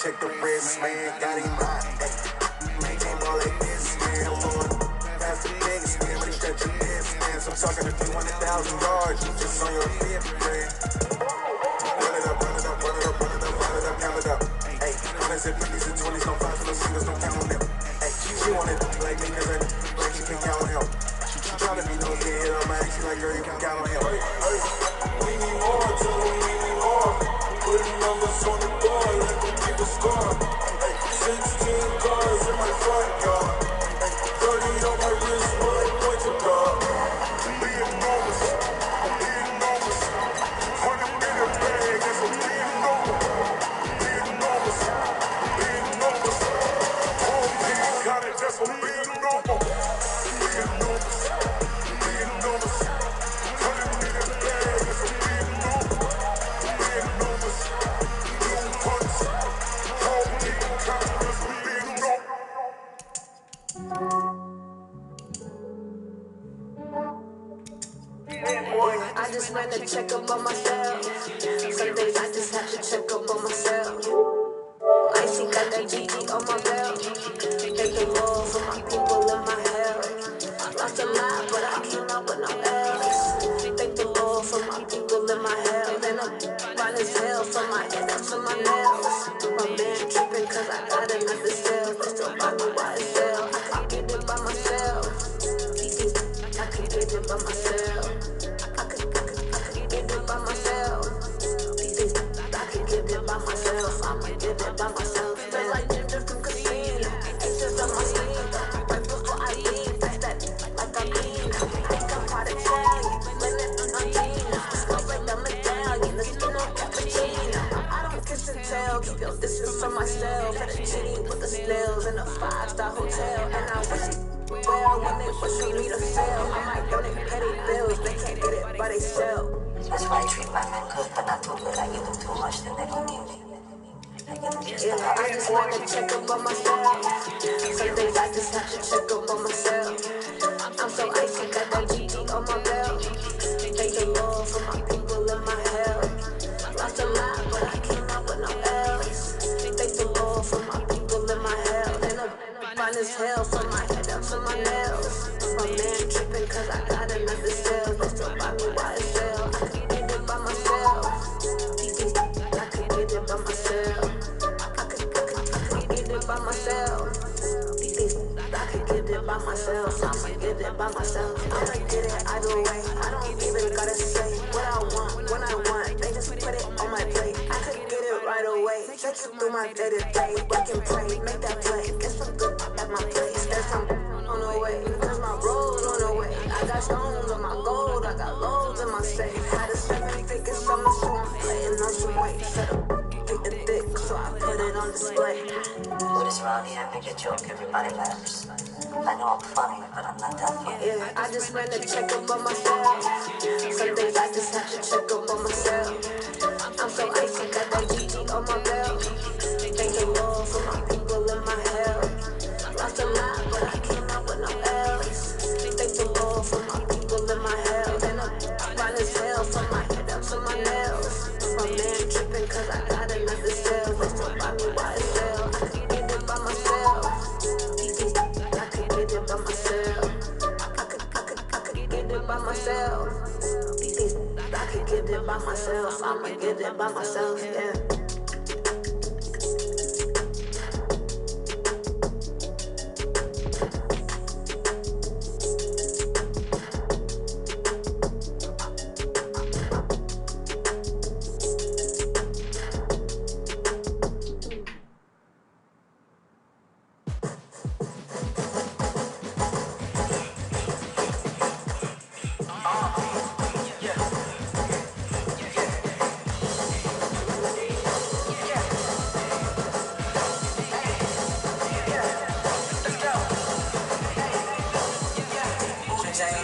take the risk, man. Got him hot. Man can't ball like this, man. Lord, that's the biggest man. But he stretch your distance. I'm talking a few 100,000 yards. You just on your fifth, man. Run it up, run it up, run it up, run it up, run it up, count it up. Hey, 100s and 50s and 20s, no fives, no singles, don't count on them. Hey, she wanted to be like me, cause I like she can count on him. She tryna be no kid on my ex, she like, girl, you can count on him. We need more, tell them we need more. Putting numbers on the board, let them keep the score. 16 cars in my front yard. 30 on my wrist, boy, point to guard. Be enormous, be enormous. 100 million bag, that's a be enormous. Be enormous, be enormous. Whole thing got it, that's a be enormous. Be enormous, be enormous. 100 million bag, that's a be enormous. Be enormous, blue punch. Whole thing got it, that's a be enormous. I just ran a checkup on myself. Some days I just have to check up on myself. Icy got that GG on my belt. Thank the Lord for my people in my health. Lost a lot, but I came out with no else. Thank the Lord for my people in my health. And I'm fine as hell from my head up to my nails. My man tripping cause I got another cell. They still buy me YSL. I could get it by myself. I could get it by myself. I could get it by myself. I could get it by myself. I'ma get it by myself. Feel like ginger from casino. Aces on my sleeve. Right before I leave, that's that like I mean. Think I'm part of Italian. Let it on Gina. Smells like the medallion. The skin on cappuccino. I don't kiss and tell. Keep your distance from myself. Fettuccine with the snails in a 5-star hotel. And I wish it well when they push me to sell. I might donate petty bills. They can't get it by themselves. That's why I treat my men good, but not too good. I give them too much, then they don't need me. I give them just enough. I just want to check up on myself. Some days I just have to check up on myself. I'm so icy, got that GG on my belt. Thank the Lord for my people in my health. Lost a lot, but I came out with no else. Thank the Lord for my people in my health. And I'm fine as hell from my head up to my nails. My man tripping cause I got another cell. They still buy me YSL. I could get it by myself. I could get it by myself. I could get it by myself. I could get it by myself. I'ma get it by myself. I'ma get it either way. I don't even gotta say what I want when I want. They just put it on my plate. I could get it right away. Take it through my day to day. Work and pray, make that play. Get some good at my place. There's some on the way. Cause my road's on the way. I got stones on my gold. I got loads in my safe. Had a 7-figure summer, so I'm playing on some weight. Set up, get the dick, so I put it on display. What is around here? I make a joke, everybody laughs. I know I'm funny, but I'm not that funny. Yeah, I just ran a check up on myself. Some days I just have to check up on myself. I'm so icy, got that GG on my belt. Thank the Lord for my people in my health. Lost a lot, but I came out with no else. Thank the Lord for my people in my health. And I'm fine as hell from my head up to my nails. My man tripping cause I got another cell. They still buy me YSL. I could get it by myself. I could get it by myself. I could get it by myself. I could get it by myself. I'ma get it by myself, yeah.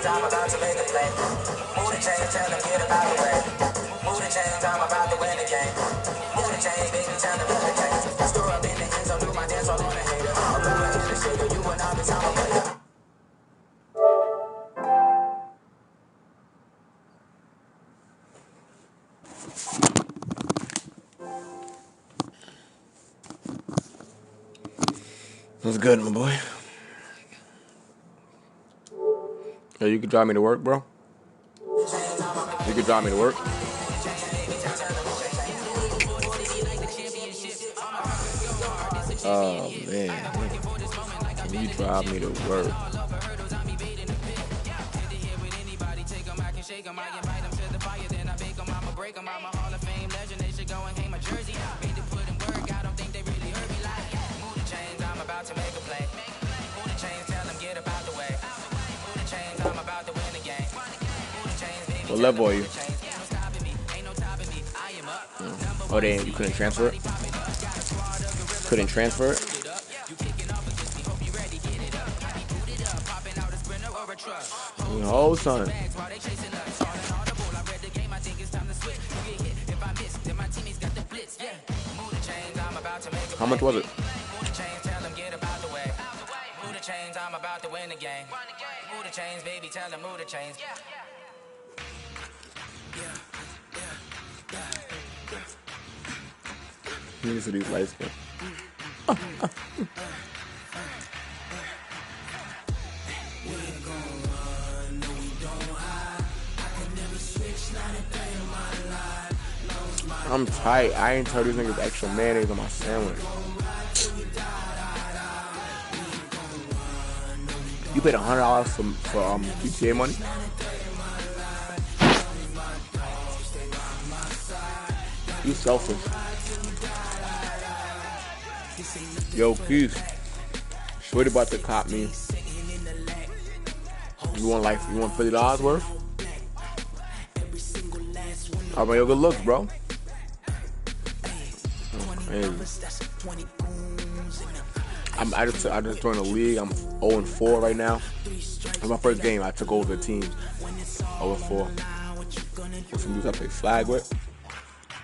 I'm about to make a play. Move the chain, tell them get about the way. Move the chains, I'm about to win the game. Move the chain, baby, tell them move the chain. Store up in the end zone, do my dance all on the hater. I'll put my in the shaker, you and I'll be time a player. What's good, my boy? Yo, you can drive me to work, bro? You can drive me to work? Oh, man. Can you drive me to work? What level are you? Oh, damn, you couldn't transfer it? Couldn't transfer it? Oh, son. How much was it? These are these light skin. I'm tight. I ain't tell these niggas extra mayonnaise on my sandwich. You paid $100 for GTA money? You selfish. Yo, Keith. Shorty about to cop me. You want $50 worth? Alright, yo, good looks, bro. I just joined the league. I'm 0-4 right now. It's my first game. I took over the team. 0-4. With some dudes I play flag with.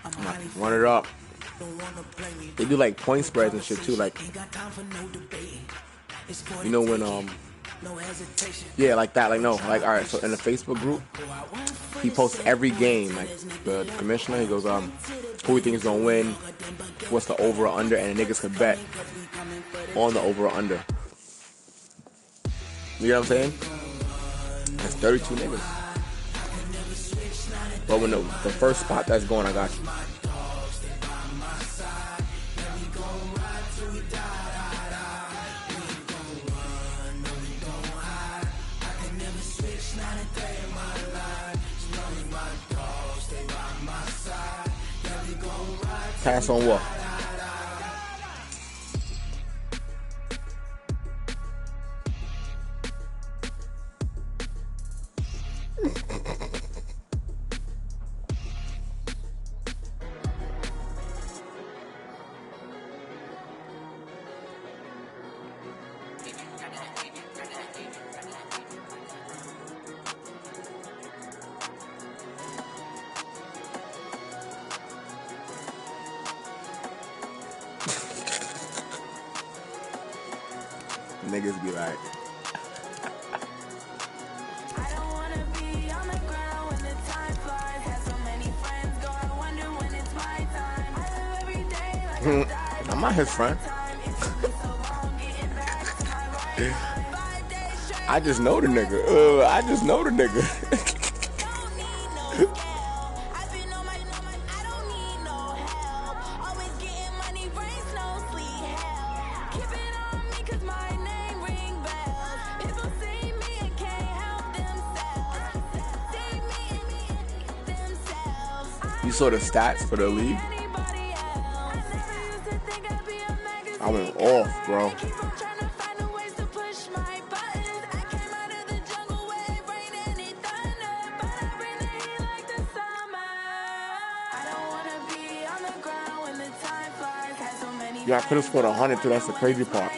I'm like, run it up. They do like point spreads and shit too. Like, you know when yeah, like that. Like no, like alright. So in the Facebook group, he posts every game. Like the commissioner, he goes, who we think is gonna win? What's the over or under? And the niggas could bet on the over or under. You know what I'm saying? That's 32 niggas. But when the first spot that's going, I got you. Pass on what? Niggas be like, I don't wanna be on the ground when the time flies. Have so many friends go, I wonder when it's my time. I live every day like I died. I'm not his friend. I just know the nigga. I just know the nigga. You saw the stats for the league? I went off, bro. Yeah, I could have scored 100 too. That's the crazy part.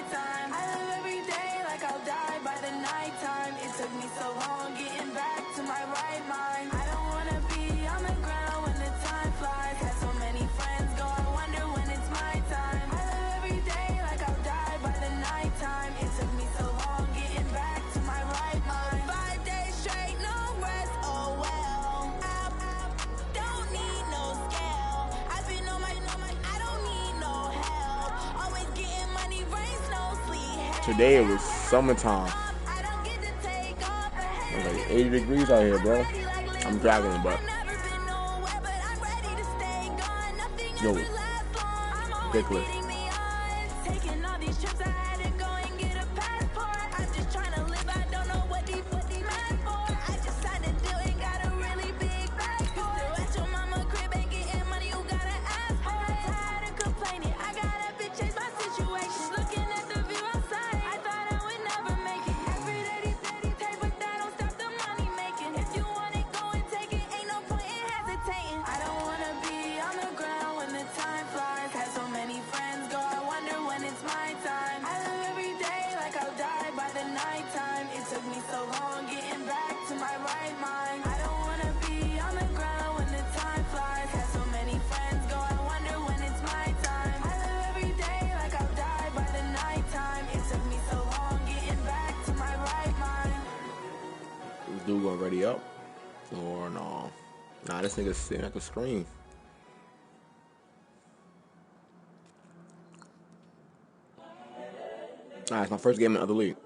Today it was summertime. It's like 80 degrees out here, bro. I'm dragging it, but yo, ridiculous. Dude already up? Or no? Nah, this nigga's sitting at the screen. It's my first game in the other league.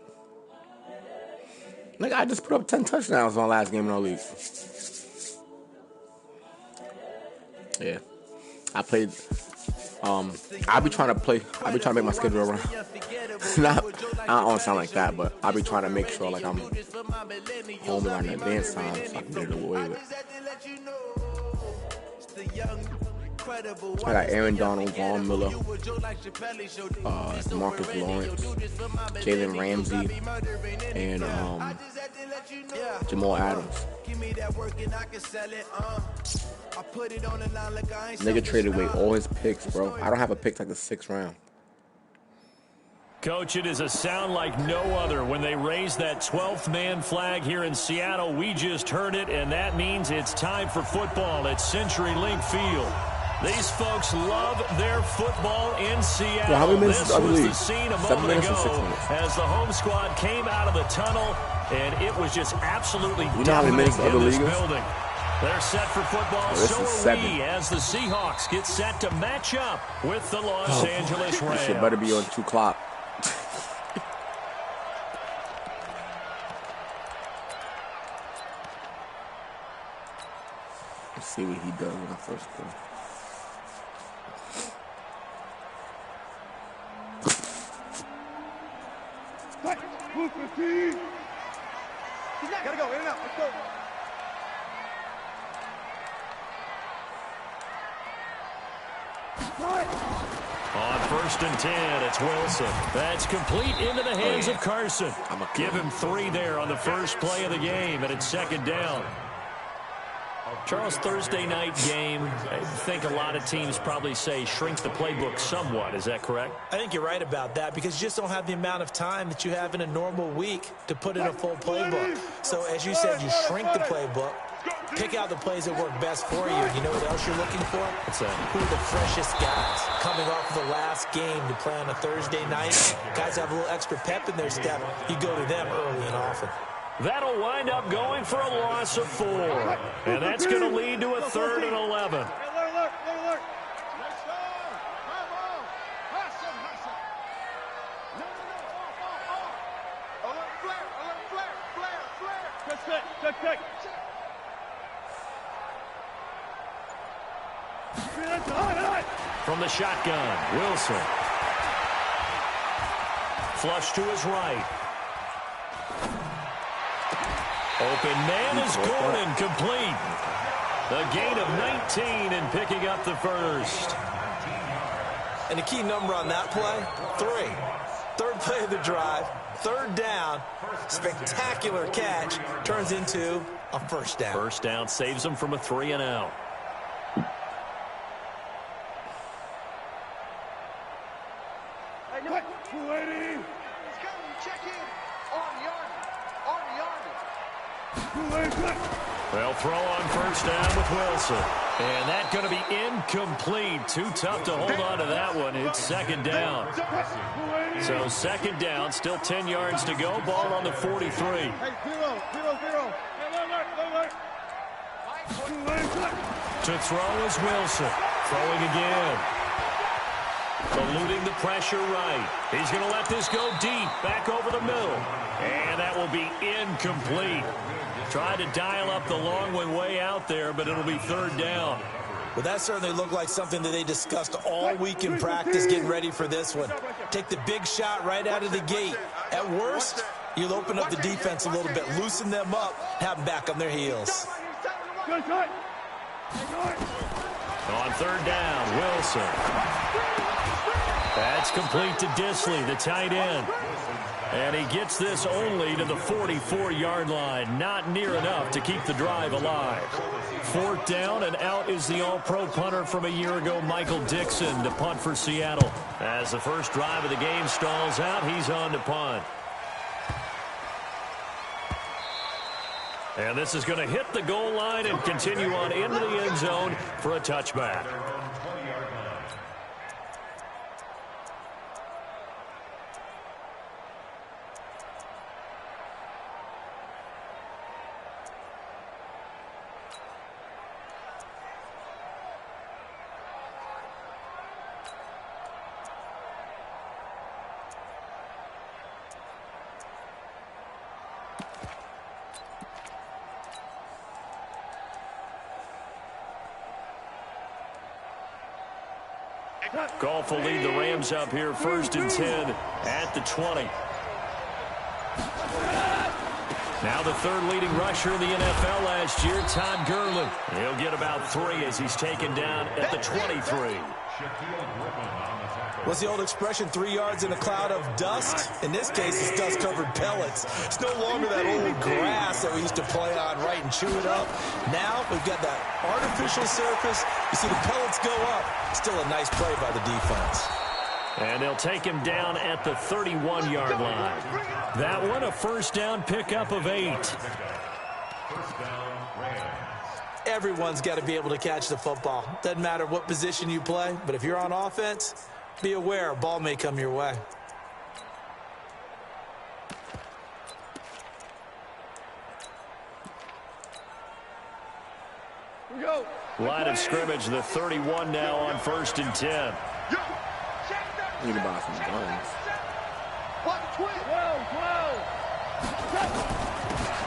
Nigga, I just put up 10 touchdowns on my last game in the league. Yeah. I played, I be trying to make my schedule around. I don't sound like that, but I be trying to make sure like I'm home around that dance time so I can get it away with. I got Aaron Donald, Vaughn Miller, Marcus Lawrence, Jalen Ramsey, and Jamal Adams. Nigga traded away all his picks, bro. I don't have a pick like the 6th round. Coach, it is a sound like no other when they raise that 12th man flag here in Seattle. We just heard it, and that means it's time for football at CenturyLink Field. These folks love their football in Seattle. Yeah, how many minutes this is the other was league? the scene a 7 moment minutes ago or 6 minutes? as the home squad came out of the tunnel, and it was just absolutely You know how many minutes the other in this league is? building. They're set for football, This so is are 7. we, as the Seahawks get set to match up with the Los Angeles Rams. This shit better be on 2 o'clock. Let's see what he does when I first go. Move 15. Gotta go, in and out, let's go. On 1st and 10, it's Wilson. That's complete into the hands of Carson. Give him 3 there on the first play of the game, and it's 2nd down. Charles, Thursday night game, I think a lot of teams probably say shrink the playbook somewhat. Is that correct? I think you're right about that because you just don't have the amount of time that you have in a normal week to put in a full playbook. So as you said, you shrink the playbook, pick out the plays that work best for you. You know what else you're looking for? What's that? Who are the freshest guys coming off of the last game to play on a Thursday night? Guys have a little extra pep in their step. You go to them early and often. That'll wind up going for a loss of 4. And that's going to lead to a 3rd and 11. From the shotgun, Wilson. Flush to his right. Open man is Gordon, complete. The gain of 19 and picking up the first. And the key number on that play, 3. 3rd play of the drive, 3rd down, spectacular catch, turns into a 1st down. 1st down saves him from a 3 and out. They'll throw on 1st down with Wilson. And that's going to be incomplete. Too tough to hold on to that one. It's 2nd down. So 2nd down, still 10 yards to go. Ball on the 43. To throw is Wilson. Throwing again. Eluding the pressure right. He's going to let this go deep, back over the middle. And that will be incomplete. Tried to dial up the long way out there, but it'll be third down. Well, that certainly looked like something that they discussed all week in practice getting ready for this one. Take the big shot right out of the gate. At worst, you'll open up the defense a little bit, loosen them up, have them back on their heels. On third down, Wilson. That's complete to Dissly, the tight end. And he gets this only to the 44-yard line. Not near enough to keep the drive alive. Fourth down, and out is the all-pro punter from a year ago, Michael Dixon, to punt for Seattle. As the first drive of the game stalls out, he's on to punt. And this is going to hit the goal line and continue on into the end zone for a touchback. Goff will lead the Rams up here, 1st and 10 at the 20. Now the third leading rusher in the NFL last year, Todd Gurley. He'll get about 3 as he's taken down at the 23. What's the old expression, 3 yards in a cloud of dust? In this case, it's dust-covered pellets. It's no longer that old grass that we used to play on, right, and chew it up. Now we've got that artificial surface. You see the pellets go up. Still a nice play by the defense. And they'll take him down at the 31-yard line. That one, a first down pickup of 8. Everyone's got to be able to catch the football. Doesn't matter what position you play, but if you're on offense, be aware a ball may come your way. Line of scrimmage, the 31 now on 1st and 10. Need to buy some guns.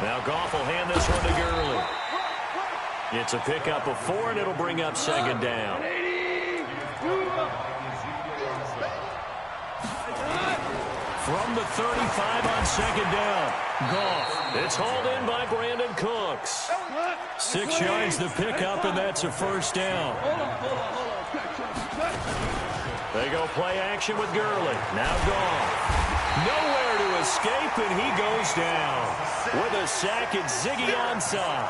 Now Goff will hand this one to Gurley. It's a pickup of 4, and it'll bring up 2nd down. From the 35 on 2nd down. Goff. It's hauled in by Brandon Cooks. 6 yards the pickup, and that's a first down. They go play action with Gurley. Now Goff. Nowhere to escape, and he goes down. With a sack, it's Ziggy Ansah.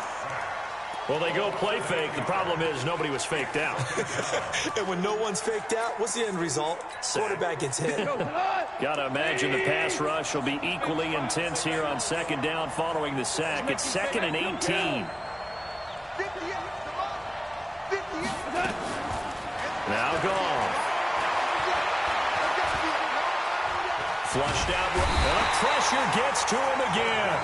Well, they go play fake. The problem is nobody was faked out. And when no one's faked out, what's the end result? Quarterback gets hit. Got to imagine the pass rush will be equally intense here on 2nd down following the sack. It's 2nd and 18. Now Goff. Flushed out. And pressure gets to him again.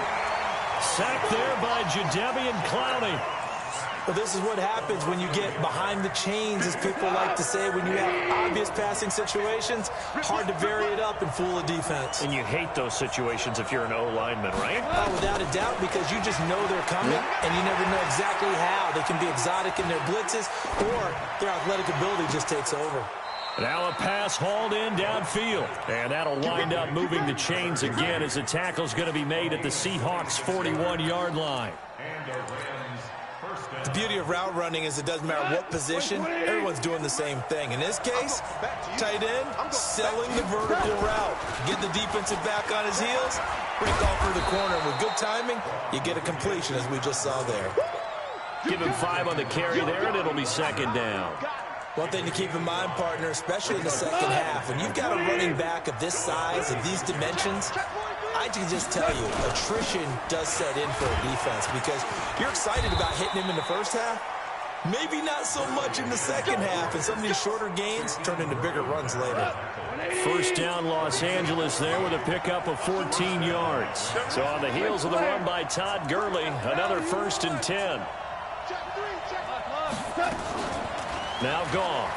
Sacked there by Jadeveon Clowney. Well, this is what happens when you get behind the chains, as people like to say, when you have obvious passing situations. Hard to vary it up and fool a defense. And you hate those situations if you're an O-lineman, right? Oh, without a doubt, because you just know they're coming, and you never know exactly how. They can be exotic in their blitzes, or their athletic ability just takes over. Now a pass hauled in downfield. And that'll wind up moving the chains again as the tackle's going to be made at the Seahawks' 41-yard line. The beauty of route running is it doesn't matter what position, everyone's doing the same thing. In this case, tight end, selling the vertical route. Get the defensive back on his heels, break off through the corner. And with good timing, you get a completion, as we just saw there. Give him 5 on the carry there, and it'll be 2nd down. One thing to keep in mind, partner, especially in the second half, when you've got a running back of this size and these dimensions, I can just tell you, attrition does set in for a defense because you're excited about hitting him in the first half. Maybe not so much in the second half, and some of these shorter gains turn into bigger runs later. First down, Los Angeles there with a pickup of 14 yards. So on the heels of the run by Todd Gurley, another 1st and 10. Now Goff.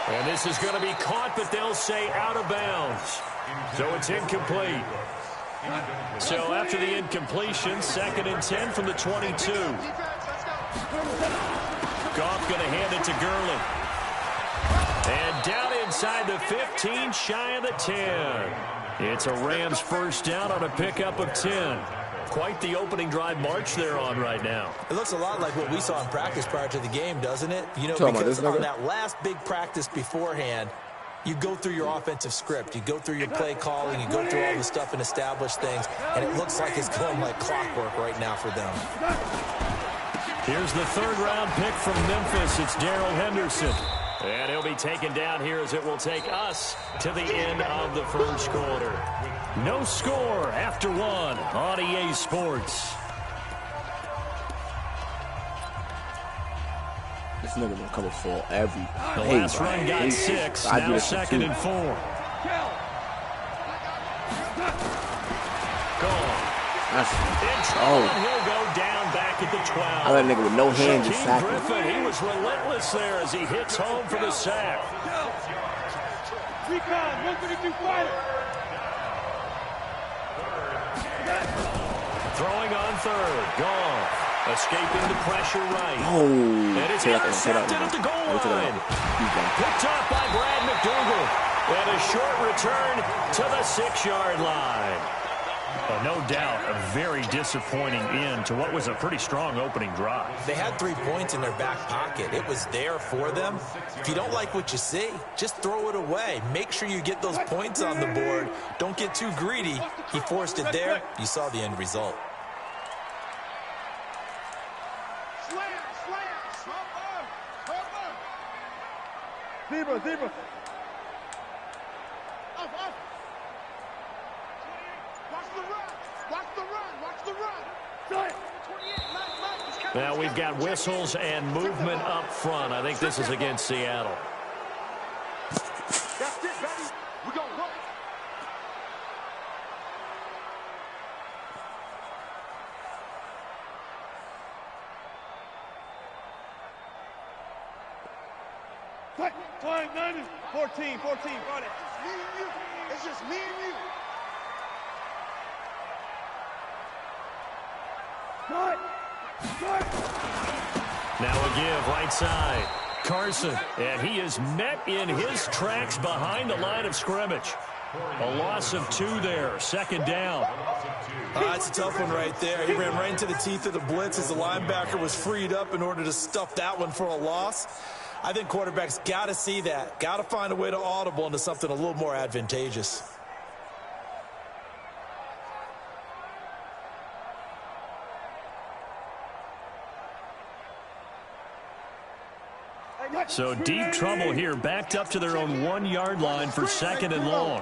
And this is going to be caught, but they'll say out of bounds. So it's incomplete. So after the incompletion, 2nd and 10 from the 22. Goff going to hand it to Gurley. And down inside the 15, shy of the 10. It's a Rams first down on a pickup of 10. Quite the opening drive march they're on right now. It looks a lot like what we saw in practice prior to the game, doesn't it? You know, because on that last big practice beforehand, you go through your offensive script. You go through your play calling. You go through all the stuff and establish things. And it looks like it's going like clockwork right now for them. Here's the 3rd-round pick from Memphis. It's Darrell Henderson. And he'll be taken down here as it will take us to the end of the first quarter. No score after 1 on EA Sports. This nigga gonna come for every. The last run got 6. Now 2nd and 4. Gone. He'll go down back at the 12. I let a nigga with no hands just sack him. Griffin, he was relentless there as he hits home for the sack. Throwing on 3rd. Gone. Escaping the pressure right. Oh. And it's intercepted at the goal line. Picked off by Brad McDougal. And a short return to the 6-yard line. Well, no doubt a very disappointing end to what was a pretty strong opening drive. They had 3 points in their back pocket. It was there for them. If you don't like what you see, just throw it away. Make sure you get those points on the board. Don't get too greedy. He forced it there. You saw the end result. Zebra. Watch the run. Now we've got whistles and movement up front. I think this is against Seattle. That's it, baby. We're going to run. Time 90. 14. Got it. It's just me and you. Now a give right side. Carson, and he is met in his tracks behind the line of scrimmage. A loss of 2 there, 2nd down. That's a tough one right there. He ran right into the teeth of the blitz as the linebacker was freed up in order to stuff that one for a loss. I think quarterbacks got to see that. Got to find a way to audible into something a little more advantageous. So deep trouble here, backed up to their own 1-yard line for 2nd and long.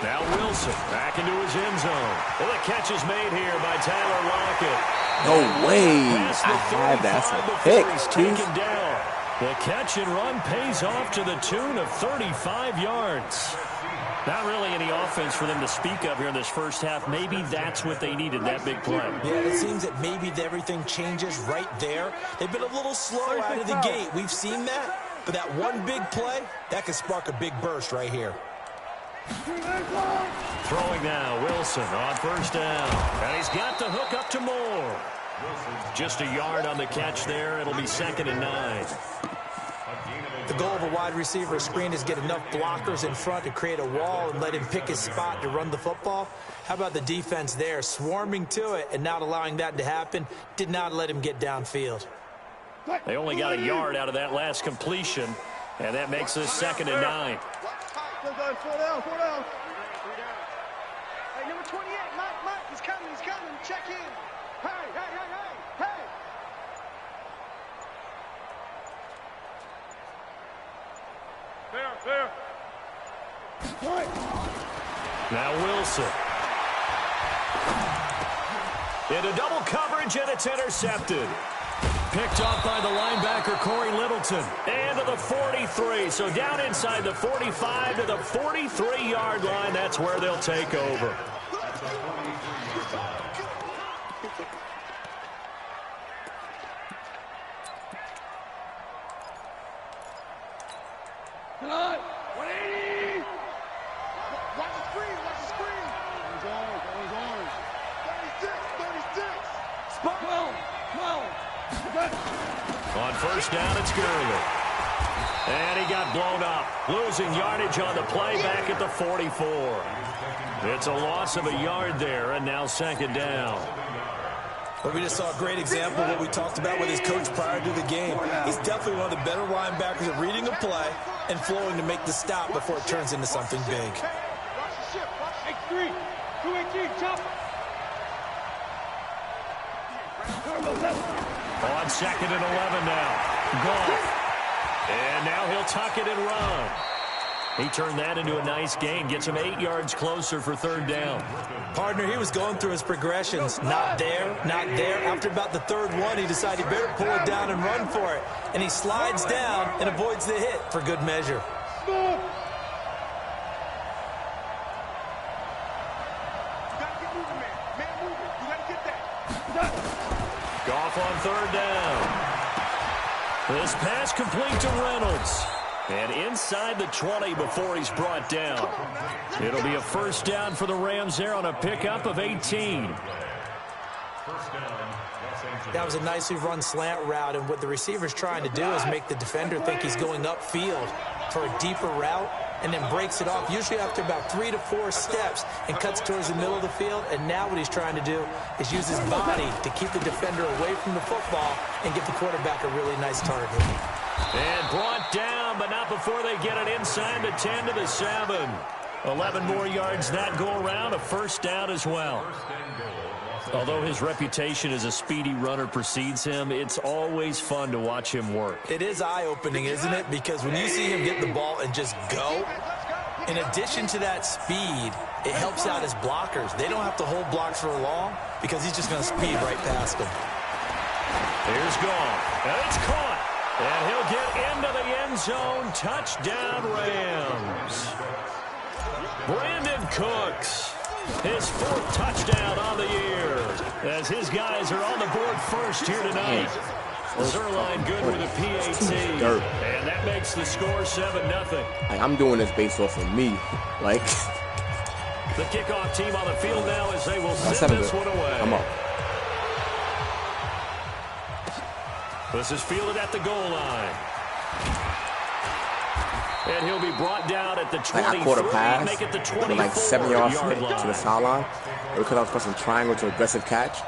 Now Wilson back into his end zone. Well, the catch is made here by Tyler Lockett. No way. I had that. That's a pick. Taken down. The catch and run pays off to the tune of 35 yards. Not really any offense for them to speak of here in this first half. Maybe that's what they needed, that big play. Yeah, it seems that maybe everything changes right there. They've been a little slow out of the gate. We've seen that. But that one big play, that could spark a big burst right here. Throwing now, Wilson on first down. And he's got the hook up to Moore. Just a yard on the catch there. It'll be 2nd and 9. The goal of a wide receiver screen is get enough blockers in front to create a wall and let him pick his spot to run the football. How about the defense there, swarming to it and not allowing that to happen? Did not let him get downfield. They only got a yard out of that last completion, and that makes this 2nd and 9. 4 down. Hey, number 28, Mike, he's coming. Check in. Hey. There. Now Wilson. Into double coverage, and it's intercepted. Picked off by the linebacker, Corey Littleton. And to the 43. So down inside the 45 to the 43-yard line. That's where they'll take over. Cut. 180. Watch the screen. Watch the screen. That was orange. 36. Spot. 12. On first down, it's Gurley. And he got blown up. Losing yardage on the play back at the 44. It's a loss of a yard there, and now second down. Well, we just saw a great example of what we talked about with his coach prior to the game. He's definitely one of the better linebackers at reading a play and flowing to make the stop before it turns into something big. X3. 218. Jump. On second and 11 now. Goff. And now he'll tuck it and run. He turned that into a nice gain. Gets him 8 yards closer for third down. Partner, he was going through his progressions. Not there, not there. After about the third one, he decided he better pull it down and run for it. And he slides down and avoids the hit for good measure. Goff on third down. This pass complete to Reynolds. And inside the 20 before he's brought down. It'll be a first down for the Rams there on a pickup of 18. That was a nicely run slant route, and what the receiver's trying to do is make the defender think he's going upfield for a deeper route, and then breaks it off, usually after about 3 to 4 steps, and cuts towards the middle of the field. And now what he's trying to do is use his body to keep the defender away from the football and give the quarterback a really nice target. And brought down, but not before they get it inside the 10 to the 7. 11 more yards that go around, a first down as well. Although his reputation as a speedy runner precedes him, it's always fun to watch him work. It is eye-opening, isn't it? Because when you see him get the ball and just go, in addition to that speed, it helps out his blockers. They don't have to hold blocks for long because he's just going to speed right past them. Here's Goff, and it's caught. And he'll get into the end zone. Touchdown, Rams. Brandon Cooks, his 4th touchdown on the year, as his guys are on the board first here tonight. Zerline good with a PAT, and that makes the score 7-0. Like, I'm doing this based off of me. Like, the kickoff team on the field now as they will send this one away. Come on. This is fielded at the goal line. And he'll be brought down at the 23. Like, I caught a pass, make it the 24 like 7 yards yard to line. the sideline, because I was pressing triangle to aggressive catch.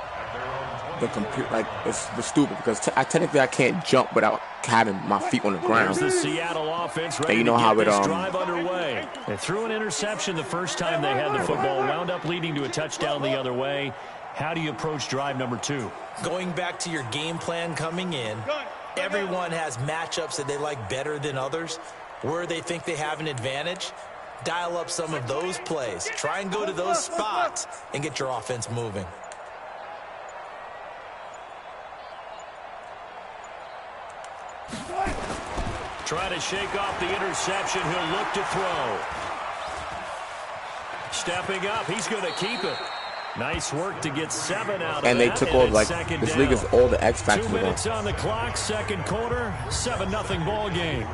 The computer, like, it's stupid because technically I can't jump without having my feet on the ground. There's the Seattle offense ready you know to how get it this drive underway. They threw an interception the first time they had the football, wound up leading to a touchdown the other way. How do you approach drive number 2? Going back to your game plan coming in, everyone has matchups that they like better than others, where they think they have an advantage. Dial up some of those plays. Try and go to those spots and get your offense moving. Try to shake off the interception. He'll look to throw. Stepping up. He's going to keep it. Nice work to get 7 out of and they that, took and all, like, second this down. league is all the X factors. 2 minutes on the clock, second quarter, 7-0 ball game.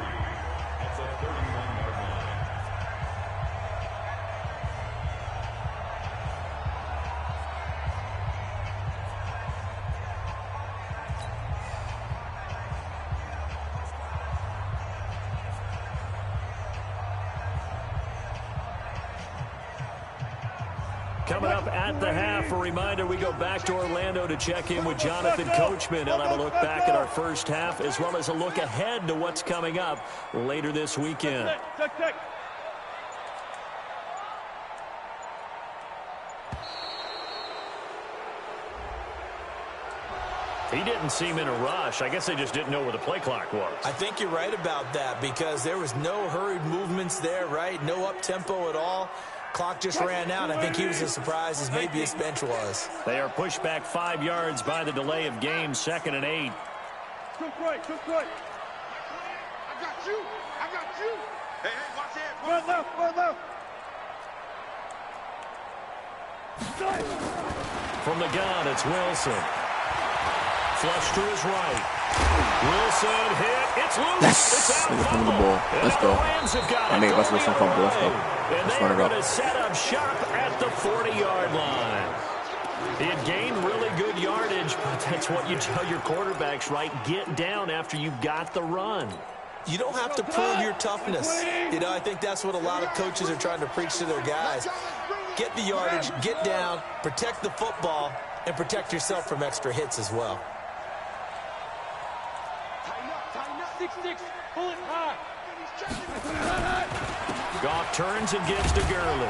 Coming up at the half, a reminder, we go back to Orlando to check in with Jonathan Coachman. He'll have a look back at our first half, as well as a look ahead to what's coming up later this weekend. He didn't seem in a rush. I guess they just didn't know where the play clock was. I think you're right about that because there was no hurried movements there, right? No up-tempo at all. Clock just ran out. I think he was as surprised as maybe his bench was. They are pushed back 5 yards by the delay of game, 2nd and 8. Took right. I got you. Hey, watch it. Run left. From the gun, it's Wilson. Flush to his right. Wilson hit. It's It's loose. Yes! Let's run the ball. Let's go. I made Russell Wilson fumble. Let's go. Let's run it up. Going to set up shop at the 40-yard line. It gained really good yardage, but that's what you tell your quarterbacks, right? Get down after you got the run. You don't have to prove your toughness. You know, I think that's what a lot of coaches are trying to preach to their guys. Get the yardage, get down, protect the football, and protect yourself from extra hits as well. Tighten up, 6-6, pull it high. Goff turns and gives to Gurley.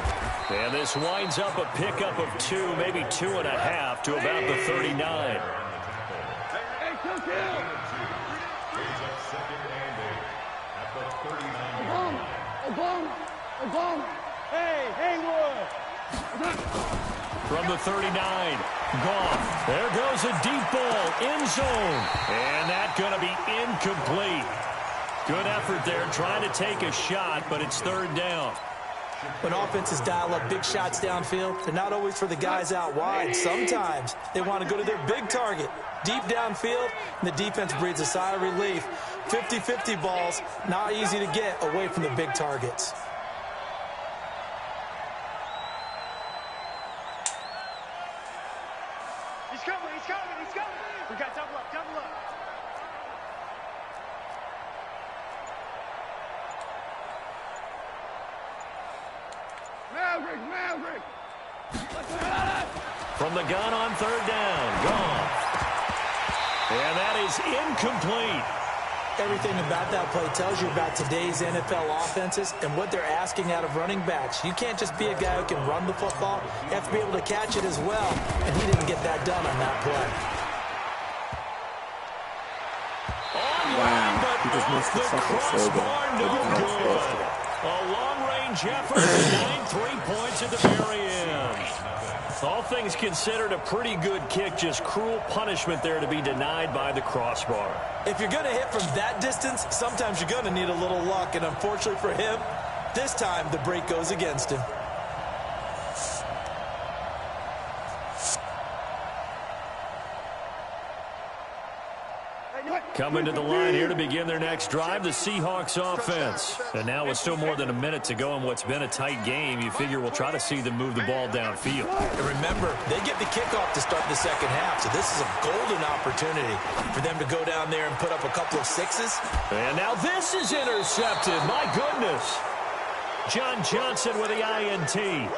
And this winds up a pickup of 2, maybe 2.5 to about the 39. Hey, Haywood. From the 39, Goff. There goes a deep ball, end zone. And that's going to be incomplete. Good effort there, trying to take a shot, but it's third down. When offenses dial up big shots downfield, they're not always for the guys out wide. Sometimes they want to go to their big target, deep downfield, and the defense breathes a sigh of relief. 50-50 balls, not easy to get away from the big targets. He's coming. We got double up. Maverick. From the gun on third down, Goff. And that is incomplete. Everything about that play tells you about today's NFL offenses and what they're asking out of running backs. You can't just be a guy who can run the football. You have to be able to catch it as well, and he didn't get that done on that play. Wow, he just missed the second so good. A long-range effort and 3 points at the very end. All things considered, a pretty good kick, just cruel punishment there to be denied by the crossbar. If you're going to hit from that distance, sometimes you're going to need a little luck, and unfortunately for him, this time the break goes against him. Coming to the line here to begin their next drive, the Seahawks offense. And now with still more than a minute to go in what's been a tight game, you figure we'll try to see them move the ball downfield. And remember, they get the kickoff to start the second half, so this is a golden opportunity for them to go down there and put up a couple of sixes. And now this is intercepted. My goodness. John Johnson with the INT.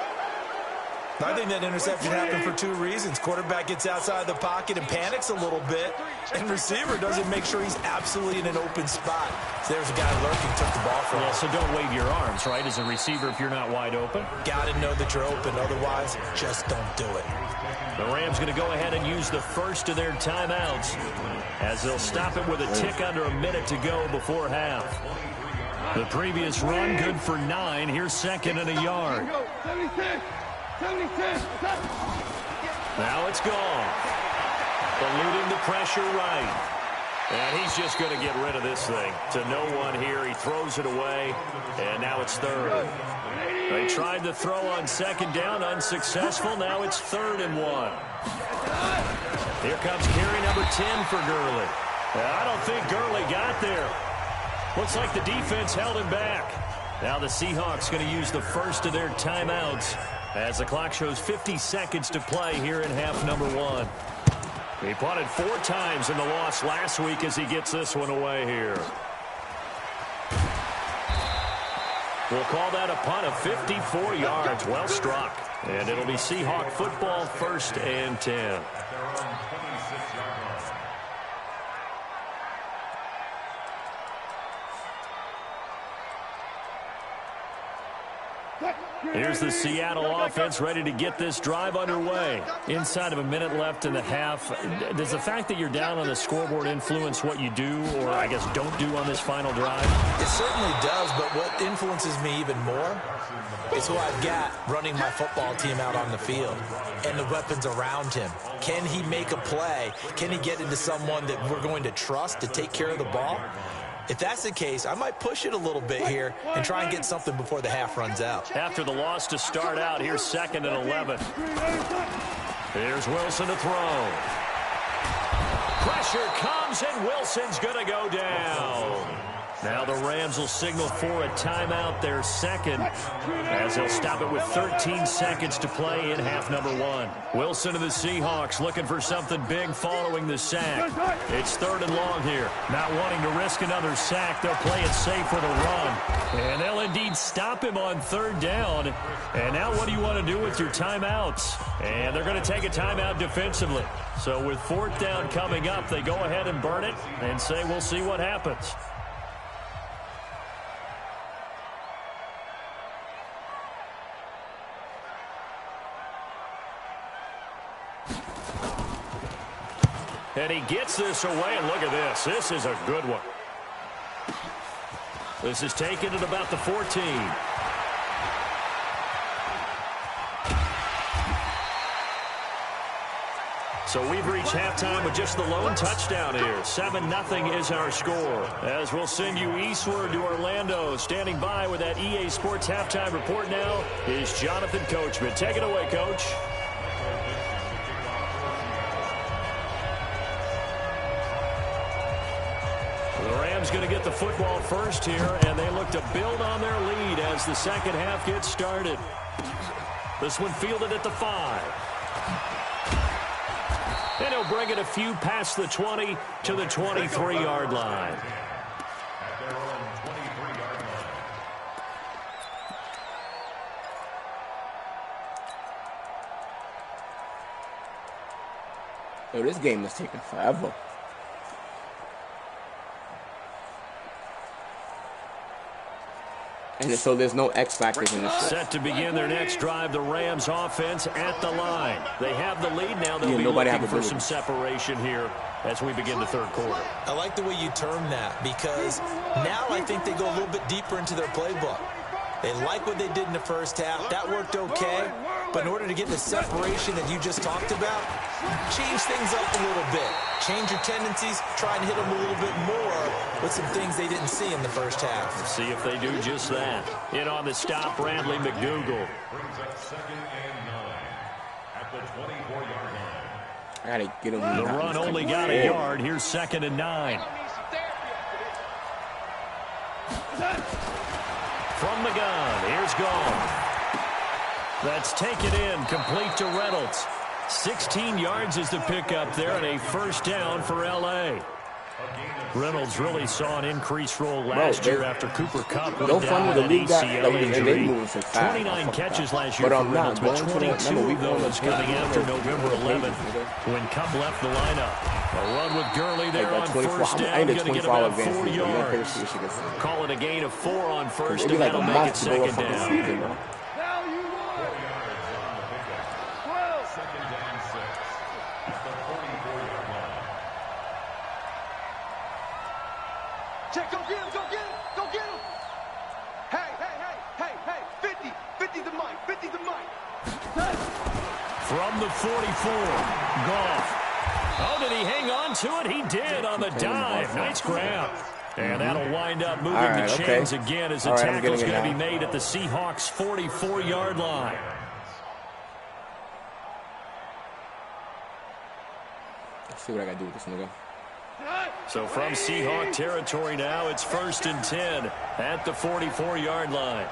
I think that interception happened for 2 reasons. Quarterback gets outside the pocket and panics a little bit, and receiver doesn't make sure he's absolutely in an open spot. So there's a guy lurking, took the ball from him. Yeah, so don't wave your arms, right, as a receiver if you're not wide open. Got to know that you're open. Otherwise, just don't do it. The Rams going to go ahead and use the first of their timeouts as they'll stop it with a tick under a minute to go before half. The previous run, good for 9. Here's second and a yard. 76. Now it's gone. Eluding the pressure right. And he's just going to get rid of this thing. To no one here. He throws it away. And now it's third. They tried to throw on second down. Unsuccessful. Now it's 3rd and 1. Here comes carry number 10 for Gurley. I don't think Gurley got there. Looks like the defense held him back. Now the Seahawks going to use the first of their timeouts as the clock shows 50 seconds to play here in half number 1. He punted 4 times in the loss last week as he gets this one away here. We'll call that a punt of 54 yards. Well struck. And it'll be Seahawk football, 1st and 10. Here's the Seattle offense ready to get this drive underway. Inside of a minute left in the half. Does the fact that you're down on the scoreboard influence what you do, or I guess don't do on this final drive? It certainly does, but what influences me even more is who I've got running my football team out on the field and the weapons around him. Can he make a play? Can he get into someone that we're going to trust to take care of the ball? If that's the case, I might push it a little bit here and try and get something before the half runs out. After the loss to start out, here's 2nd and 11. Here's Wilson to throw. Pressure comes, and Wilson's going to go down. Rams will signal for a timeout, their second, as they'll stop it with 13 seconds to play in half number 1. Wilson of the Seahawks looking for something big following the sack. It's 3rd and long here. Not wanting to risk another sack, they'll play it safe with a run. And they'll indeed stop him on 3rd down. And now what do you want to do with your timeouts? And they're going to take a timeout defensively. So with 4th down coming up, they go ahead and burn it and say we'll see what happens. And he gets this away, and look at this. This is a good one. This is taken at about the 14. So we've reached halftime with just the lone touchdown here. 7-0 is our score. As we'll send you eastward to Orlando. Standing by with that EA Sports halftime report now is Jonathan Coachman. Take it away, Coach. The Rams going to get the football first here, and they look to build on their lead as the second half gets started. This one fielded at the 5. And he'll bring it a few past the 20 to the 23-yard line. Yo, this game is taking forever. And so there's no X factors in this shit. Set to begin their next drive, the Rams offense at the line. They have the lead now. They'll be looking for some separation here as we begin the third quarter. I like the way you term that, because now I think they go a little bit deeper into their playbook. They like what they did in the first half. That worked okay. But in order to get the separation that you just talked about, change things up a little bit. Change your tendencies. Try and hit them a little bit more with some things they didn't see in the first half. See if they do just that. In on the stop, Bradley McDougald. I gotta get him. The run only got a yard. Here's 2nd and 9. From the gun, here's Gone. That's taken in, complete to Reynolds. 16 yards is the pickup there, and a first down for L.A. Reynolds really saw an increased role last year after Cooper Kupp went down with an ACL injury. 29 catches last year for Reynolds, but 22 of those coming after November 11th when Kupp left the lineup. A run with Gurley there on first down, going to get about 4 yards. Call it a gain of 4 on first, and that'll make it 2nd down. From the 44, Goff. Oh, did he hang on to it? He did on the dive. Nice grab. And that'll wind up moving the chains again as the tackle's going to be made at the Seahawks' 44-yard line. Let's see what I got to do with this nigga. So from Seahawk territory now, it's 1st and 10 at the 44-yard line.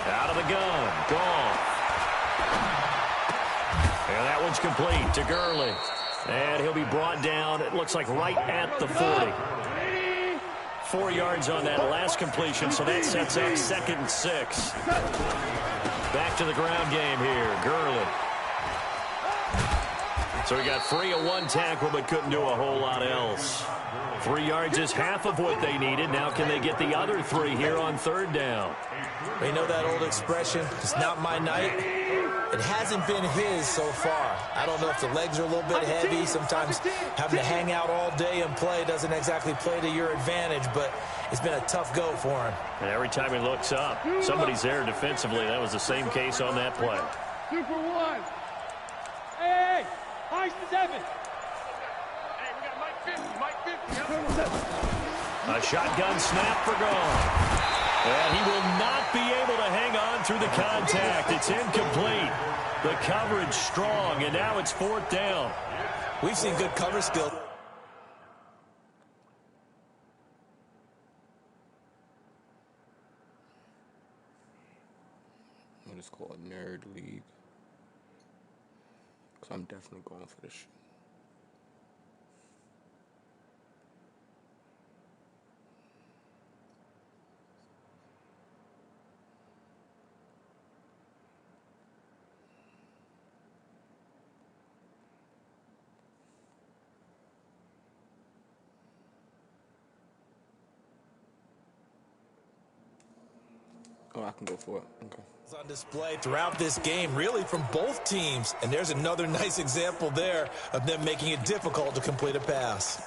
Out of the gun, Gone. And that one's complete to Gurley. And he'll be brought down, it looks like right at the 40. 4 yards on that last completion, so that sets up 2nd and 6. Back to the ground game here, Gurley. So he got free of 1 tackle, but couldn't do a whole lot else. 3 yards is half of what they needed. Now can they get the other 3 here on 3rd down? We know that old expression, it's not my night. It hasn't been his so far. I don't know if the legs are a little bit heavy. Sometimes having to hang out all day and play doesn't exactly play to your advantage, but it's been a tough go for him. And every time he looks up, somebody's there defensively. That was the same case on that play. 2 for 1. Hey, ice the 7. Hey, we got Mike 50. A shotgun snap for Gone. And he will not be able to hang on through the contact. It's incomplete. The coverage strong, and now it's 4th down. We've seen good cover skill. What is called Nerd League. Because I'm definitely going for this shit. Oh, I can go for it. Okay. It's on display throughout this game, really from both teams. And there's another nice example there of them making it difficult to complete a pass.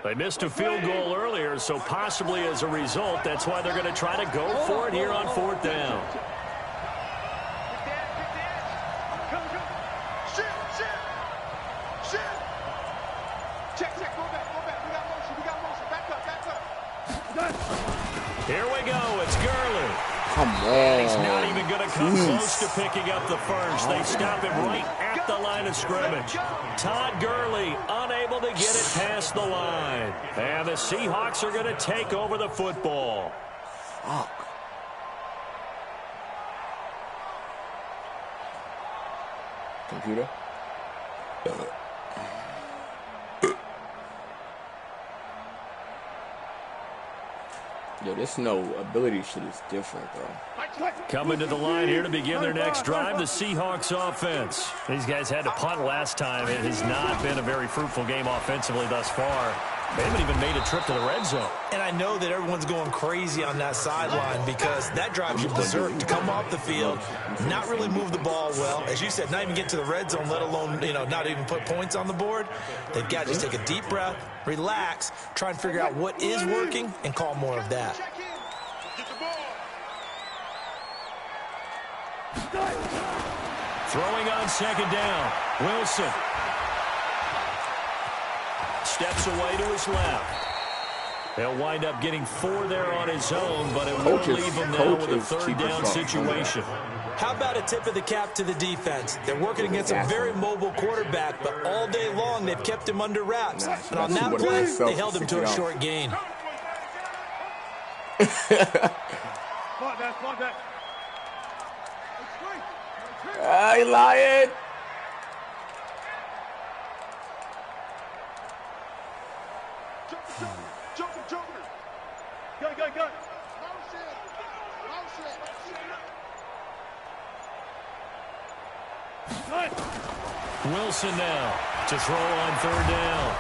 They missed a field goal earlier, so possibly as a result, that's why they're going to try to go for it here on 4th down. Here we go. It's Gurley. Come on. And he's not even going to come close to picking up the first. They stop him right at the line of scrimmage. Todd Gurley unable to get it past the line. And the Seahawks are going to take over the football. Fuck. Computer. Yo, this no ability shit is different, bro. Coming to the line here to begin their next drive, the Seahawks offense. These guys had to punt last time. It has not been a very fruitful game offensively thus far. They haven't even made a trip to the red zone. And I know that everyone's going crazy on that sideline because that drives you berserk to come off the field, not really move the ball well. As you said, not even get to the red zone, let alone, not even put points on the board. They've got to just take a deep breath, relax, try and figure out what is working and call more of that. Throwing on 2nd down, Wilson. Steps away to his left. He'll wind up getting 4 there on his own, but it won't leave him now with a 3rd down situation. How about a tip of the cap to the defense? They're working against a very mobile quarterback, but all day long they've kept him under wraps. And on that play, they held him to a short gain. Hey, lying. Wilson now to throw on 3rd down.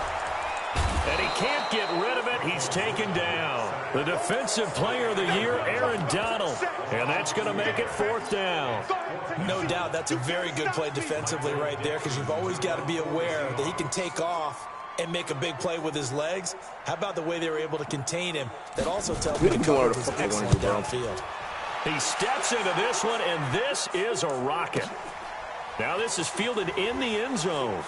And he can't get rid of it. He's taken down. The defensive player of the year, Aaron Donald. And that's going to make it 4th down. No doubt that's a very good play defensively right there because you've always got to be aware that he can take off and make a big play with his legs. How about the way they were able to contain him? That also tells me the cover was excellent downfield. He steps into this one, and this is a rocket. Now this is fielded in the end zone.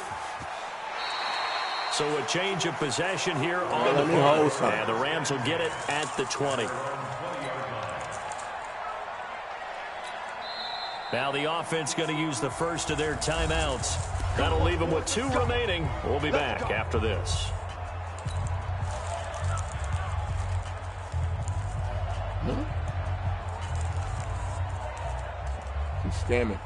So a change of possession here on the punt. And the Rams will get it at the 20. Now the offense going to use the first of their timeouts. That'll leave them with 2 remaining. We'll be back after this. He's scamming.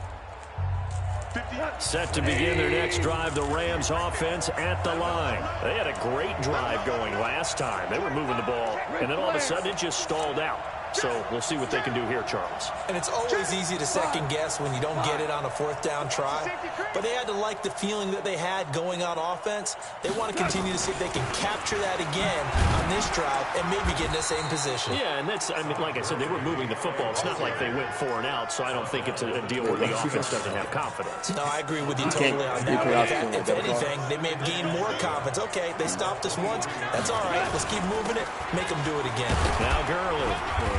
Set to begin their next drive, the Rams offense at the line. They had a great drive going last time. They were moving the ball, and then all of a sudden it just stalled out. So we'll see what they can do here, Charles. And it's always easy to second guess when you don't get it on a 4th down try. But they had to like the feeling that they had going on offense. They want to continue to see if they can capture that again on this drive and maybe get in the same position. Yeah, and that's, I mean, like I said, they were moving the football. It's not like they went 4 and out, so I don't think it's a deal where the offense doesn't have confidence. No, I agree with you totally on that. If anything, they may have gained more confidence. Okay, they stopped us once. That's all right. Let's keep moving it. Make them do it again. Now Gurley.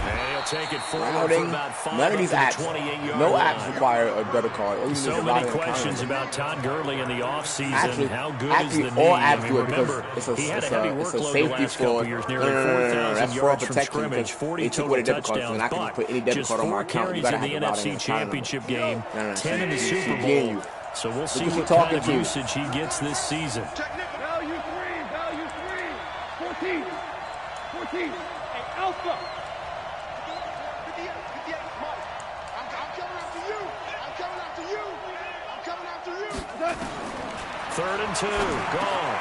And he'll take it forward for about 5 none of these acts, 28-yard no line. acts require a better card. So many questions about Todd Gurley in the offseason. How good is the knee? All I acts mean, do it because remember, it's a, he had it's a heavy a workload safety the last score. couple years, nearly 4,000 yards from scrimmage, 40 total touchdowns, I can just put any debit just card on my 4 account. You carries gotta in the have NFC Championship game, 10 in the Super Bowl. Bowl. So we'll see Look what what kind of to. usage he gets this season. Value 3, 14. 14. Hey, Alpha. Third and 2. Gone.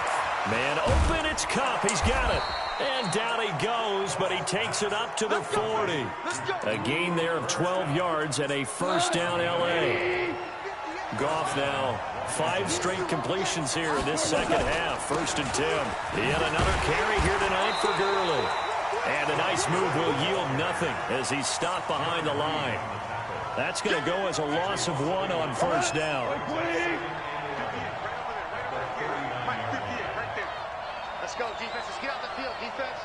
Man open. It's Kupp. He's got it. And down he goes, but he takes it up to the 40. A gain there of 12 yards and a first down L.A. Goff now 5 straight completions here in this second half. 1st and 10. Yet another carry here tonight for Gurley. And a nice move will yield nothing as he's stopped behind the line. That's going to go as a loss of 1 on 1st down. Let's go, defense. Let's get out the field, defense.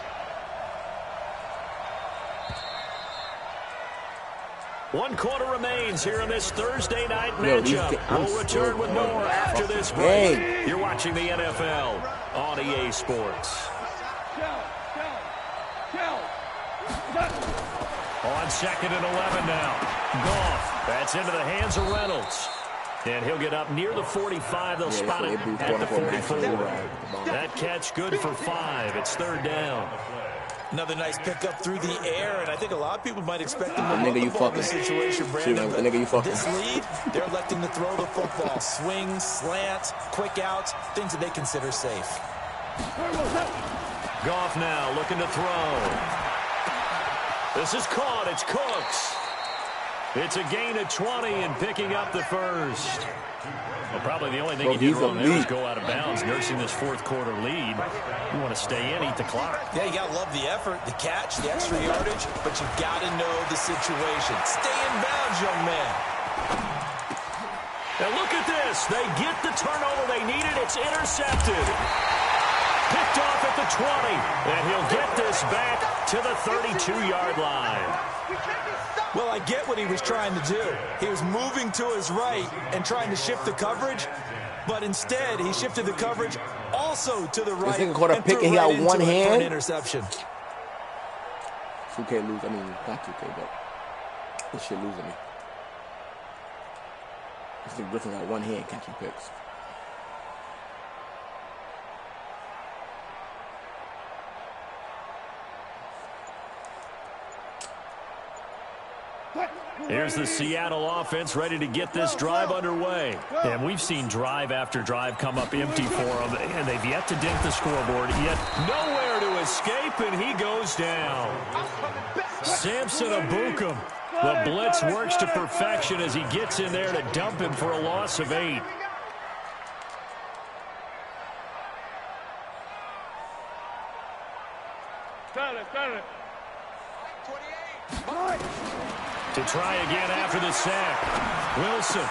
One quarter remains here in this Thursday night matchup. We'll return with more after this break. You're watching the NFL on EA Sports. On 2nd and 11 now. Goff. That's into the hands of Reynolds. And he'll get up near the 45. They'll spot it at the 44. That catch good for 5. It's 3rd down. Another nice pickup through the air, and I think a lot of people might expect him to run nigga, the ball in this situation, Brandon. But this lead, they're electing to throw the football. Swings, slants, quick outs, things that they consider safe. Goff now looking to throw. This is caught. It's Cooks. It's a gain of 20 and picking up the first. Well, probably the only thing he did wrong there was go out of bounds, nursing this 4th quarter lead. You want to stay in, eat the clock. Yeah, you got to love the effort, the catch, the extra yardage, but you got to know the situation. Stay in bounds, young man. Now look at this. They get the turnover they needed. It's intercepted. Picked off at the 20. And he'll get this back to the 32-yard line. Well, I get what he was trying to do. He was moving to his right and trying to shift the coverage, but instead he shifted the coverage also to the right and threw he got one hand. For an interception. 2K lose. I mean, not 2K, but this shit losing me. I think Griffin got one hand catching picks. Here's the Seattle offense ready to get this drive underway. And we've seen drive after drive come up empty for them, and they've yet to dent the scoreboard, yet nowhere to escape, and he goes down. Samson Ebukam. The blitz works to perfection as he gets in there to dump him for a loss of 8. To try again after the sack. Wilson.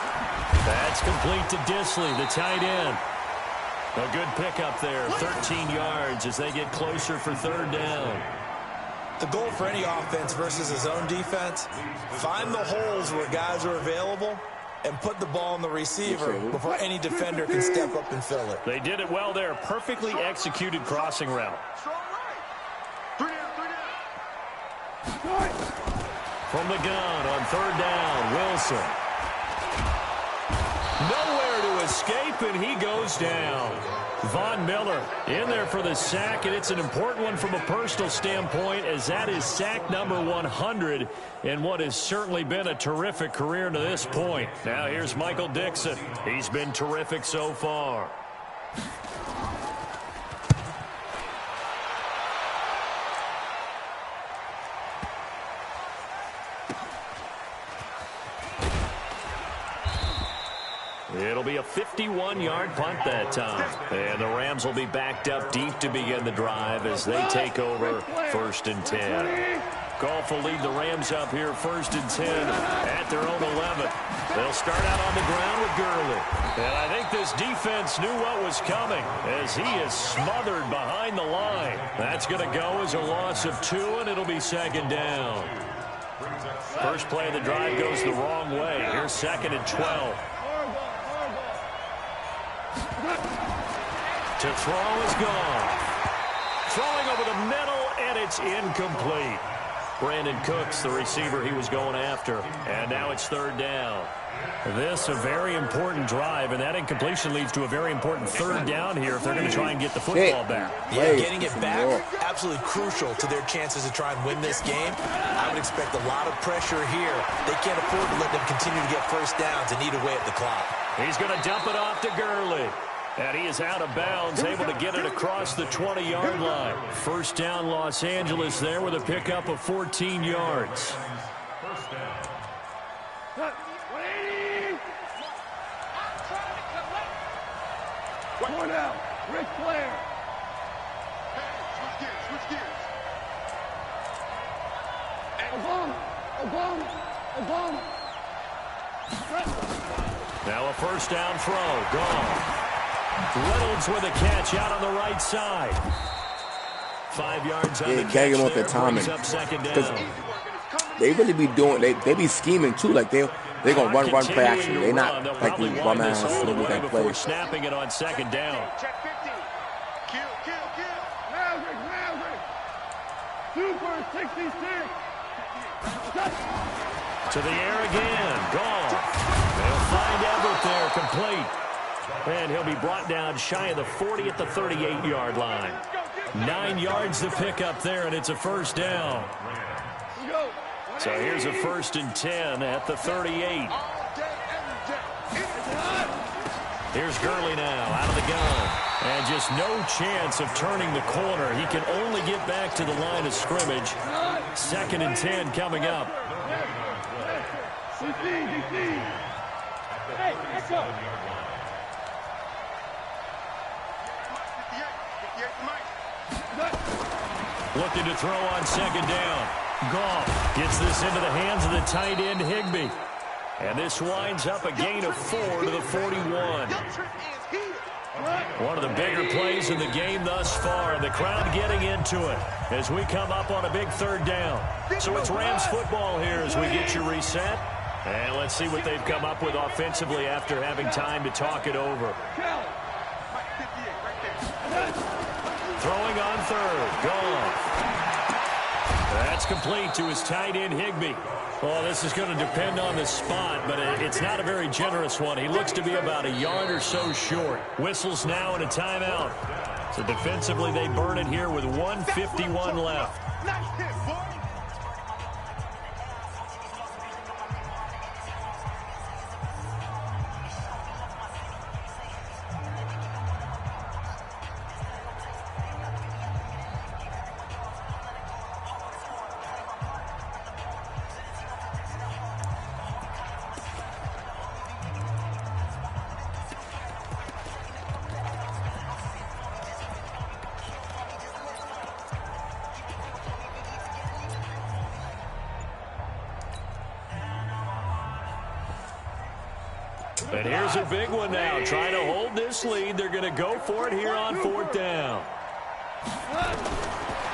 That's complete to Disley, the tight end. A good pickup there. 13 yards as they get closer for 3rd down. The goal for any offense versus his own defense, find the holes where guys are available and put the ball in the receiver before any defender can step up and fill it. They did it well there. Perfectly executed crossing route. From the gun on 3rd down, Wilson. Nowhere to escape, and he goes down. Von Miller in there for the sack, and it's an important one from a personal standpoint, as that is sack number 100 in what has certainly been a terrific career to this point. Now here's Michael Dixon. He's been terrific so far. It'll be a 51-yard punt that time. And the Rams will be backed up deep to begin the drive as they take over 1st and 10. Goff will lead the Rams up here 1st and 10 at their own 11. They'll start out on the ground with Gurley. And I think this defense knew what was coming as he is smothered behind the line. That's going to go as a loss of 2, and it'll be 2nd down. First play of the drive goes the wrong way. Here's 2nd and 12. To throw is gone. Throwing over the middle, and it's incomplete. Brandon Cooks, the receiver he was going after. And now it's 3rd down. This a very important drive, and that incompletion leads to a very important 3rd down here if they're going to try and get the football back. Yeah, getting it back, absolutely crucial to their chances to try and win this game. I would expect a lot of pressure here. They can't afford to let them continue to get 1st downs and eat away at the clock. He's going to dump it off to Gurley. And he is out of bounds, able to get it across the 20-yard line. 1st down, Los Angeles there with a pickup of 14 yards. 1 out. Ric Flair. Hey, switch gears. Obama. Now a 1st down throw. Gone. Reynolds with a catch out on the right side. 5 yards on the catch. Gag him off the timing. Because they really be doing, they be scheming too. Like they're gonna run play action. They're not like these bum ass little that play. Snapping it on 2nd down. Check 50. Kill. Maverick. Super 66. To the air again. Gone. They'll find Everett there, complete. And he'll be brought down shy of the 40 at the 38-yard line. 9 yards to pick up there, and it's a 1st down. So here's a 1st and 10 at the 38. Here's Gurley now out of the gun. And just no chance of turning the corner. He can only get back to the line of scrimmage. 2nd and 10 coming up. Hey, let's go. Looking to throw on 2nd down. Goff gets this into the hands of the tight end, Higbee. And this winds up a gain of 4 to the 41. One of the bigger plays in the game thus far. The crowd getting into it as we come up on a big 3rd down. So it's Rams football here as we get you reset. And let's see what they've come up with offensively after having time to talk it over. Throwing on 3rd. Goff. That's complete to his tight end, Higbee. Well, this is going to depend on the spot, but it's not a very generous one. He looks to be about a yard or so short. Whistles now and a timeout. So defensively, they burn it here with 1:51 left. Nice hit, boy. And here's a big one now. Trying to hold this lead. They're going to go for it here on 4th down.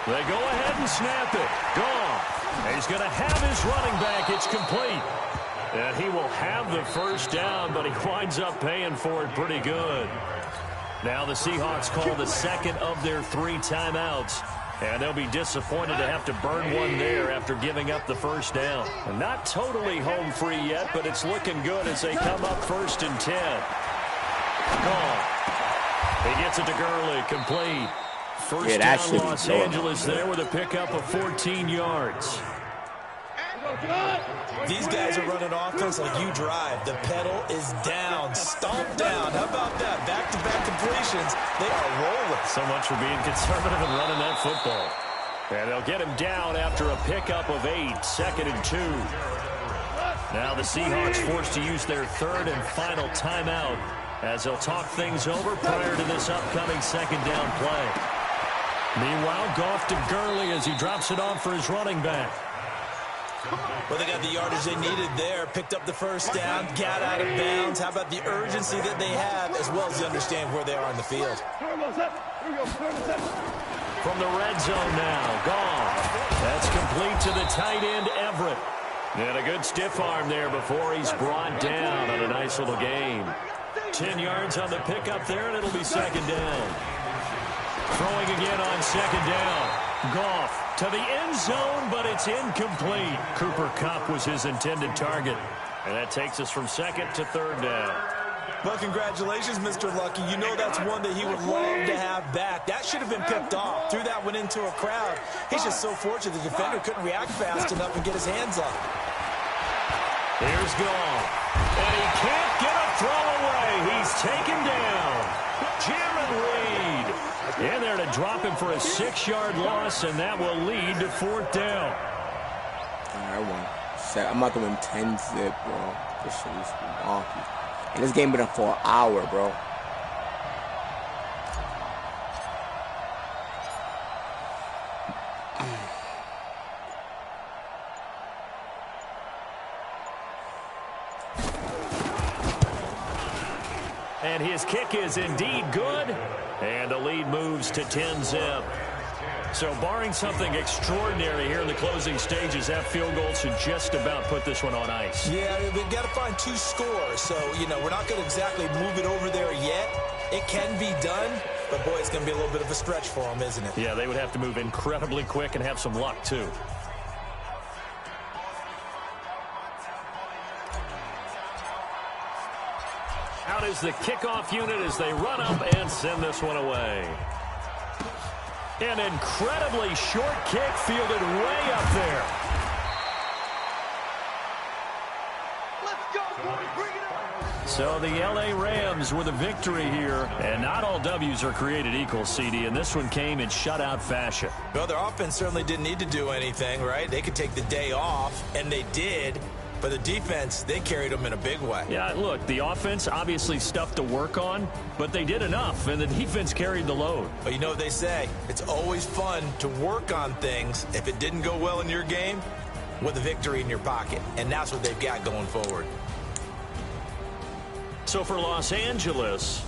They go ahead and snap it. Gone. He's going to have his running back. It's complete. And he will have the 1st down, but he winds up paying for it pretty good. Now the Seahawks call the 2nd of their 3 timeouts. And they'll be disappointed to have to burn one there after giving up the first down. Not totally home free yet, but it's looking good as they come up 1st and 10. Gone. He gets it to Gurley, complete. First down Los Angeles there with a pickup of 14 yards. These guys are running offense like you drive. The pedal is down, stomp down. How about that? Back-to-back completions. They are rolling. So much for being conservative and running that football. And they'll get him down after a pickup of 8, 2nd and 2. Now the Seahawks forced to use their 3rd and final timeout as they'll talk things over prior to this upcoming 2nd down play. Meanwhile, Goff to Gurley as he drops it off for his running back. Well, they got the yardage they needed there, picked up the first down, got out of bounds. How about the urgency that they have, as well as they understand where they are in the field. From the red zone now, Goff. That's complete to the tight end, Everett. And a good stiff arm there before he's brought down on a nice little gain. 10 yards on the pickup there, and it'll be 2nd down. Throwing again on 2nd down. Goff to the end zone, but it's incomplete. Cooper Kupp was his intended target. And that takes us from 2nd to 3rd down. Well, congratulations, Mr. Lucky. You know that's one that he would love to have back. That should have been picked off. Threw that one into a crowd. He's just so fortunate the defender couldn't react fast enough and get his hands up. Here's Goff. And he can't get a throw away. He's taken down. Jaron Reed in there to drop him for a 6-yard loss, and that will lead to 4th down. I'm about to win 10-zip, bro. This shit is wonky. And this game been up for an hour, bro. And his kick is indeed good. And the lead moves to 10-zip. So barring something extraordinary here in the closing stages, that field goal should just about put this one on ice. Yeah, we've got to find 2 scores. So, we're not going to exactly move it over there yet. It can be done, but, boy, it's going to be a little bit of a stretch for them, isn't it? Yeah, they would have to move incredibly quick and have some luck, too. Out is the kickoff unit as they run up and send this one away. An incredibly short kick fielded way up there. Let's go, boys, bring it up. So the L.A. Rams with a victory here. And not all W's are created equal, CD, and this one came in shutout fashion. Well, their offense certainly didn't need to do anything, right? They could take the day off, and they did. But the defense, they carried them in a big way. Yeah, look, the offense, obviously stuff to work on, but they did enough, and the defense carried the load. But you know what they say, it's always fun to work on things if it didn't go well in your game with a victory in your pocket. And that's what they've got going forward. So for Los Angeles,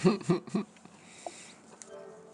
it.